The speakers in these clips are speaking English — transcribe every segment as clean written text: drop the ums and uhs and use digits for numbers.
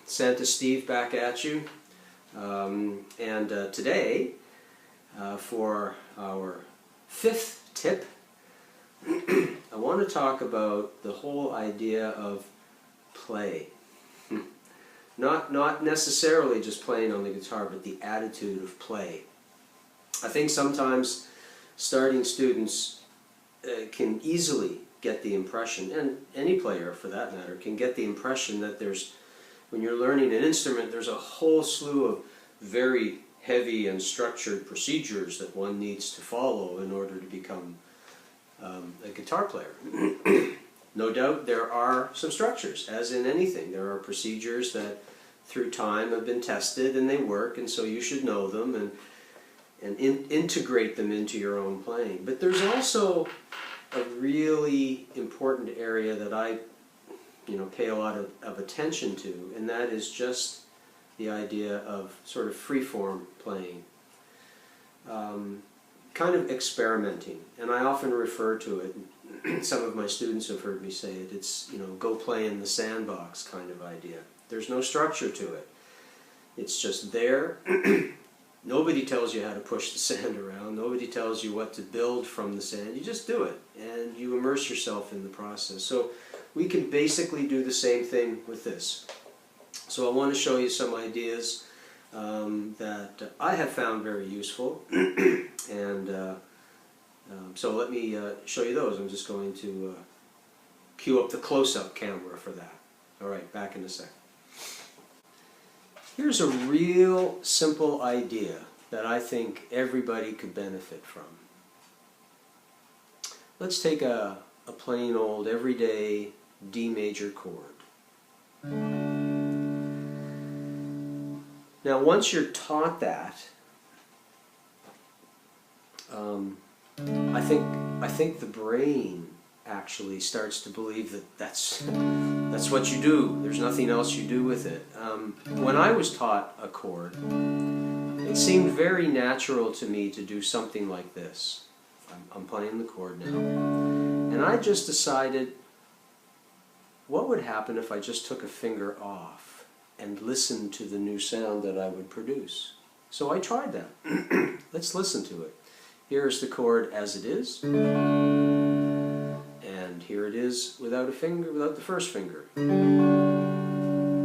Santa Steve back at you. Today, for our fifth tip, I want to talk about the whole idea of play. Not necessarily just playing on the guitar, but the attitude of play. I think sometimes starting students can easily get the impression, and any player for that matter, can get the impression that when you're learning an instrument, there's a whole slew of very heavy and structured procedures that one needs to follow in order to become a guitar player. No doubt there are some structures, as in anything. There are procedures that through time have been tested and they work, and so you should know them and integrate them into your own playing. But there's also a really important area that I pay a lot of attention to, and that is just the idea of sort of freeform playing. Kind of experimenting, and I often refer to it, some of my students have heard me say it, it's, go play in the sandbox kind of idea. There's no structure to it. It's just there. Nobody tells you how to push the sand around. Nobody tells you what to build from the sand. You just do it, and you immerse yourself in the process. So we can basically do the same thing with this. So I want to show you some ideas that I have found very useful, and so let me show you those. I'm just going to cue up the close-up camera for that. All right, back in a sec. Here's a real simple idea that I think everybody could benefit from. Let's take a plain old everyday D major chord. Now once you're taught that, I think the brain actually starts to believe that that's what you do. There's nothing else you do with it. When I was taught a chord, it seemed very natural to me to do something like this. I'm playing the chord now. And I just decided, what would happen if I just took a finger off and listened to the new sound that I would produce? So I tried that. Let's listen to it. Here's the chord as it is. And here it is without a finger, without the first finger.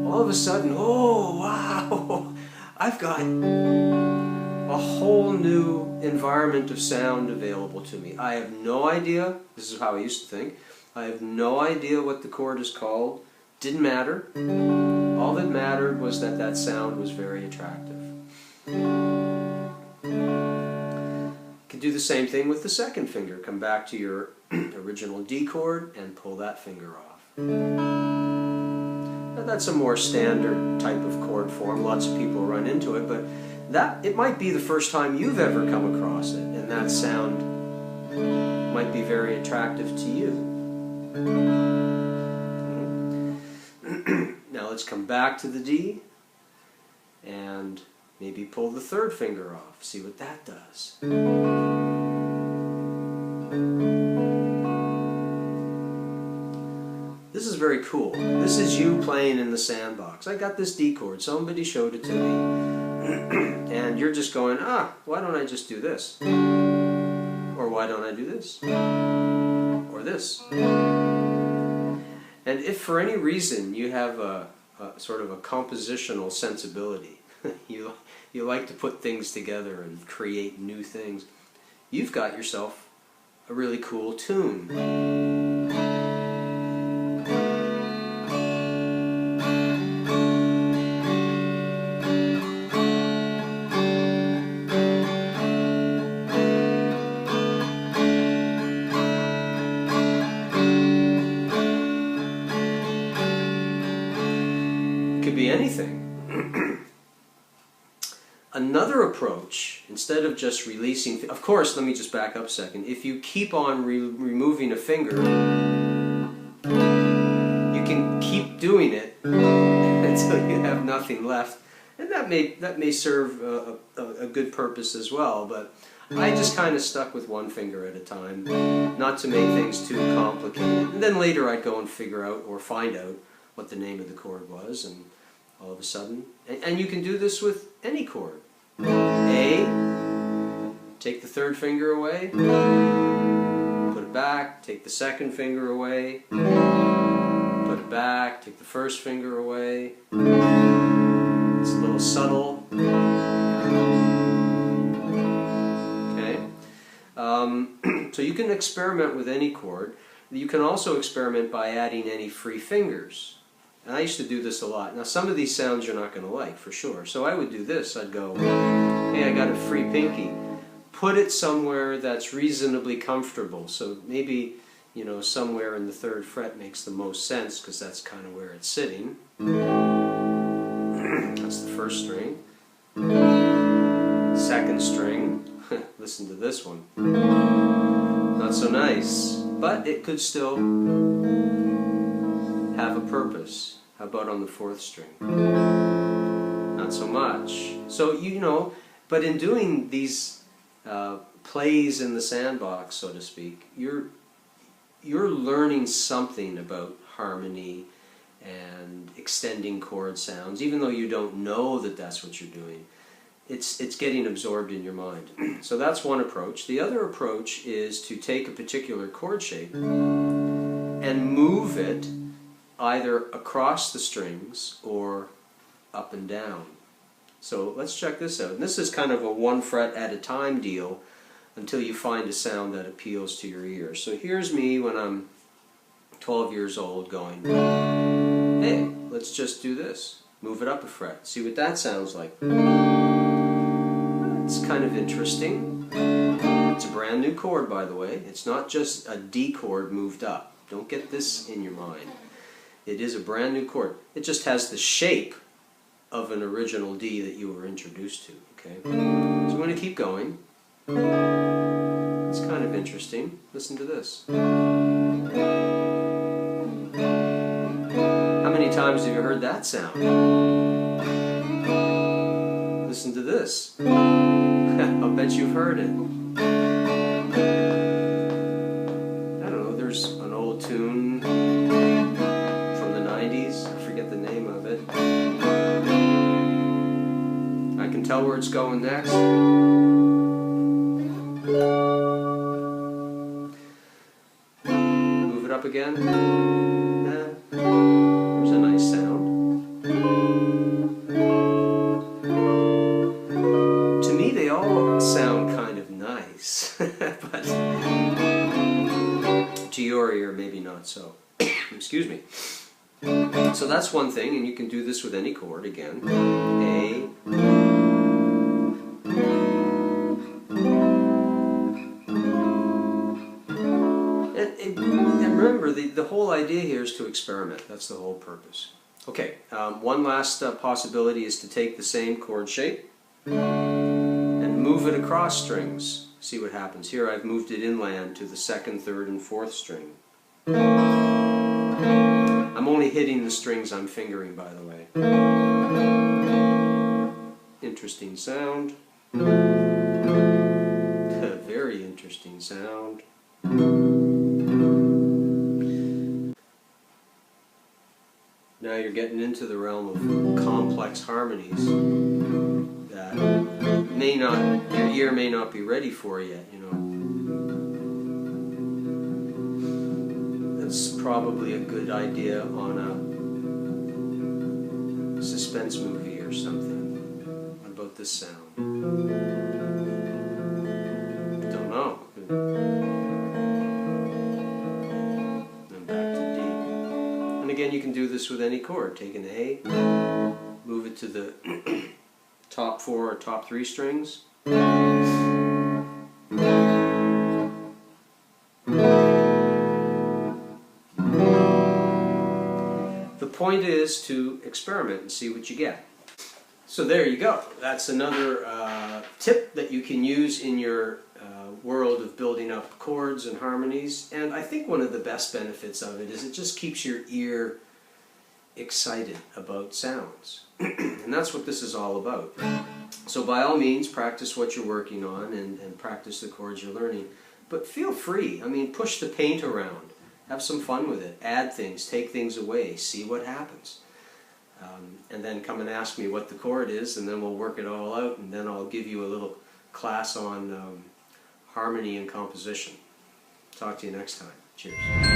All of a sudden, oh wow, I've got a whole new environment of sound available to me. I have no idea, this is how I used to think, I have no idea what the chord is called. Didn't matter. All that mattered was that that sound was very attractive. You can do the same thing with the second finger. Come back to your original D chord and pull that finger off. Now that's a more standard type of chord form. Lots of people run into it, but it might be the first time you've ever come across it, and that sound might be very attractive to you. Now let's come back to the D and maybe pull the third finger off. See what that does. This is very cool. This is you playing in the sandbox. I got this D chord. Somebody showed it to me. And you're just going, why don't I just do this? Or why don't I do this? Or this? And if for any reason you have a sort of a compositional sensibility, you like to put things together and create new things, you've got yourself a really cool tune. Could be anything. Another approach, instead of just releasing, of course, let me just back up a second. If you keep on removing a finger, you can keep doing it until you have nothing left, and that may serve a good purpose as well. But I just kind of stuck with one finger at a time, not to make things too complicated. And then later I'd go and figure out or find out what the name of the chord was, and all of a sudden. And you can do this with any chord. A, take the third finger away, put it back, take the second finger away, put it back, take the first finger away. It's a little subtle. Okay. So you can experiment with any chord. You can also experiment by adding any free fingers. And I used to do this a lot. Now some of these sounds you're not going to like, for sure. So I would do this. I'd go, hey, I got a free pinky. Put it somewhere that's reasonably comfortable. So maybe, you know, somewhere in the 3rd fret makes the most sense because that's kind of where it's sitting. That's the 1st string. 2nd string. Listen to this one. Not so nice, but it could still have a purpose. How about on the 4th string? Not so much. So, you know, but in doing these plays in the sandbox, so to speak, you're learning something about harmony and extending chord sounds, even though you don't know that that's what you're doing. It's getting absorbed in your mind. So that's one approach. The other approach is to take a particular chord shape and move it either across the strings or up and down. So let's check this out. And this is kind of a 1 fret at a time deal until you find a sound that appeals to your ear. So here's me when I'm 12 years old going, hey, let's just do this. Move it up a fret. See what that sounds like. It's kind of interesting. It's a brand new chord, by the way. It's not just a D chord moved up. Don't get this in your mind. It is a brand new chord. It just has the shape of an original D that you were introduced to. Okay? So I'm going to keep going. It's kind of interesting. Listen to this. How many times have you heard that sound? Listen to this. I'll bet you've heard it. I don't know, there's an old tune from the 90s. I forget the name of it. I can tell where it's going next. Move it up again. There's a nice sound. To me, they all sound kind of nice, but to your ear, maybe not so. Excuse me. So that's one thing, and you can do this with any chord again. A. And remember, the whole idea here is to experiment. That's the whole purpose. Okay, one last possibility is to take the same chord shape and move it across strings. See what happens. Here I've moved it inland to the 2nd, 3rd, and 4th string. I'm only hitting the strings I'm fingering, by the way. Interesting sound. Very interesting sound. Now you're getting into the realm of complex harmonies that your ear may not be ready for yet, you know. That's probably a good idea on a suspense movie or something. What about this sound? Don't know. Again, you can do this with any chord. Take an A, move it to the top 4 or top 3 strings. The point is to experiment and see what you get. So there you go. That's another tip that you can use in your world of building up chords and harmonies. And I think one of the best benefits of it is it just keeps your ear excited about sounds. And that's what this is all about. So by all means, practice what you're working on and practice the chords you're learning. But feel free. I mean, push the paint around. Have some fun with it. Add things, take things away, see what happens. And then come and ask me what the chord is, and then we'll work it all out, and then I'll give you a little class on harmony and composition. Talk to you next time. Cheers.